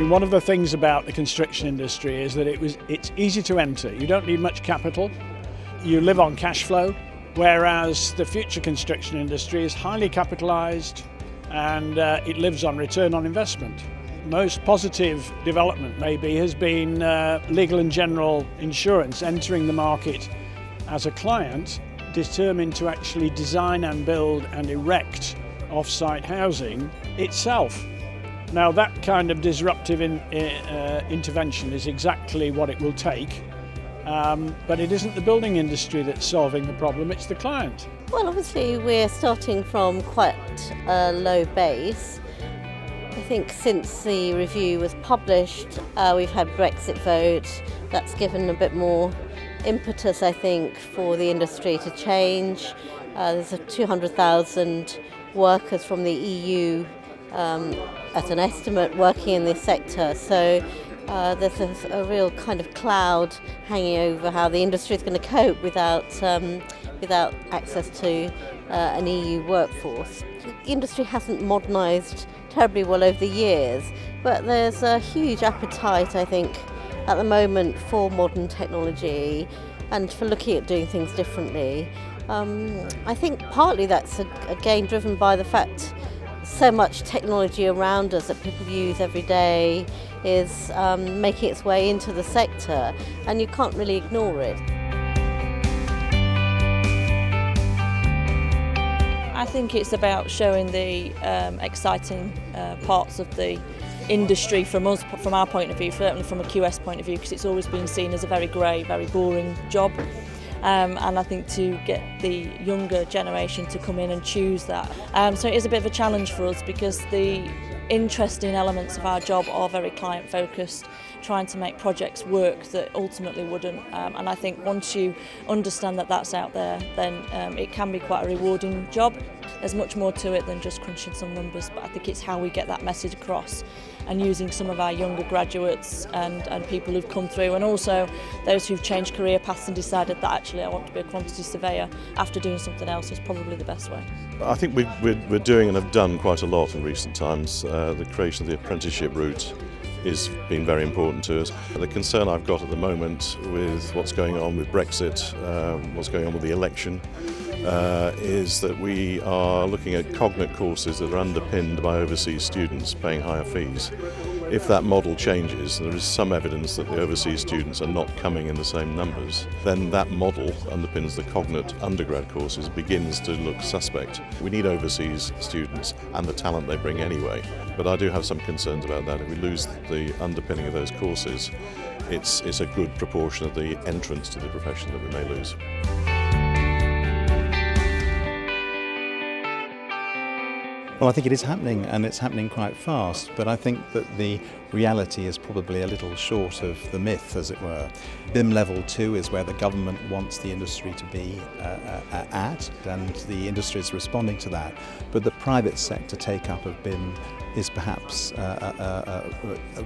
mean, one of the things about the construction industry is that it's easy to enter. You don't need much capital. You live on cash flow, whereas the future construction industry is highly capitalised and it lives on return on investment. Most positive development maybe has been Legal and General Insurance entering the market as a client determined to actually design and build and erect off-site housing itself. Now that kind of disruptive intervention is exactly what it will take, but it isn't the building industry that's solving the problem, it's the client. Well, obviously we're starting from quite a low base. I think since the review was published, we've had Brexit vote. That's given a bit more impetus, I think, for the industry to change. There's 200,000 workers from the EU at an estimate working in this sector, so there's a real kind of cloud hanging over how the industry is going to cope without access to an EU workforce. The industry hasn't modernised terribly well over the years, but there's a huge appetite, I think, at the moment for modern technology and for looking at doing things differently. I think partly that's again driven by the fact so much technology around us that people use every day is making its way into the sector, and you can't really ignore it. I think it's about showing the exciting parts of the industry from our point of view, certainly from a QS point of view, because it's always been seen as a very grey, very boring job. And I think to get the younger generation to come in and choose that. So it is a bit of a challenge for us because the interesting elements of our job are very client focused, trying to make projects work that ultimately wouldn't. And I think once you understand that that's out there, then it can be quite a rewarding job. There's much more to it than just crunching some numbers, but I think it's how we get that message across and using some of our younger graduates and people who've come through, and also those who've changed career paths and decided that actually I want to be a quantity surveyor after doing something else is probably the best way. I think we're doing and have done quite a lot in recent times. The creation of the apprenticeship route is been very important to us. The concern I've got at the moment with what's going on with Brexit, what's going on with the election, is that we are looking at cognate courses that are underpinned by overseas students paying higher fees. If that model changes, there is some evidence that the overseas students are not coming in the same numbers, then that model underpins the cognate undergrad courses, begins to look suspect. We need overseas students and the talent they bring anyway, but I do have some concerns about that. If we lose the underpinning of those courses, it's a good proportion of the entrance to the profession that we may lose. Well, I think it is happening, and it's happening quite fast, but I think that the reality is probably a little short of the myth, as it were. BIM Level 2 is where the government wants the industry to be at, and the industry is responding to that. But the private sector take-up of BIM is perhaps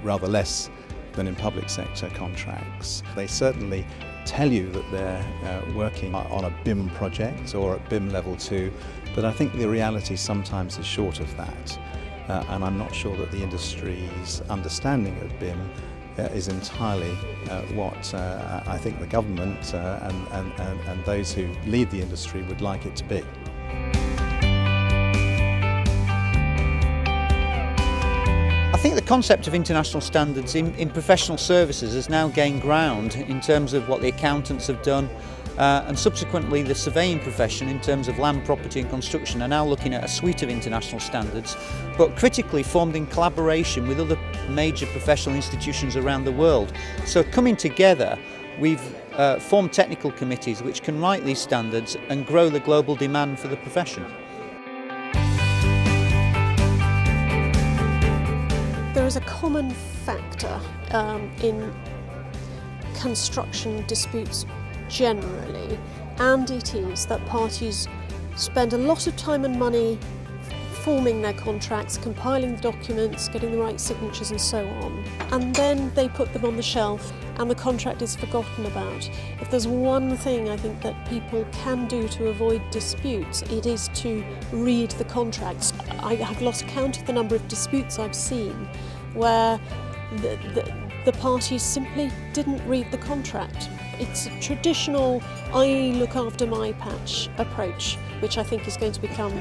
rather less than in public sector contracts. They certainly tell you that they're working on a BIM project or at BIM Level 2, but I think the reality sometimes is short of that. And I'm not sure that the industry's understanding of BIM is entirely what I think the government and those who lead the industry would like it to be. I think the concept of international standards in professional services has now gained ground in terms of what the accountants have done, and subsequently the surveying profession in terms of land, property and construction are now looking at a suite of international standards, but critically formed in collaboration with other major professional institutions around the world. So coming together, we've formed technical committees which can write these standards and grow the global demand for the profession. There is a common factor in construction disputes generally, and it is that parties spend a lot of time and money forming their contracts, compiling the documents, getting the right signatures and so on, and then they put them on the shelf and the contract is forgotten about. If there's one thing I think that people can do to avoid disputes, it is to read the contracts. I have lost count of the number of disputes I've seen where the parties simply didn't read the contract. It's a traditional I look after my patch approach, which I think is going to become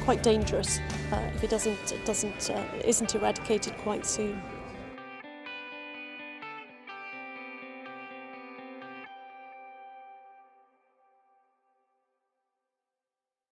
quite dangerous if it isn't eradicated quite soon.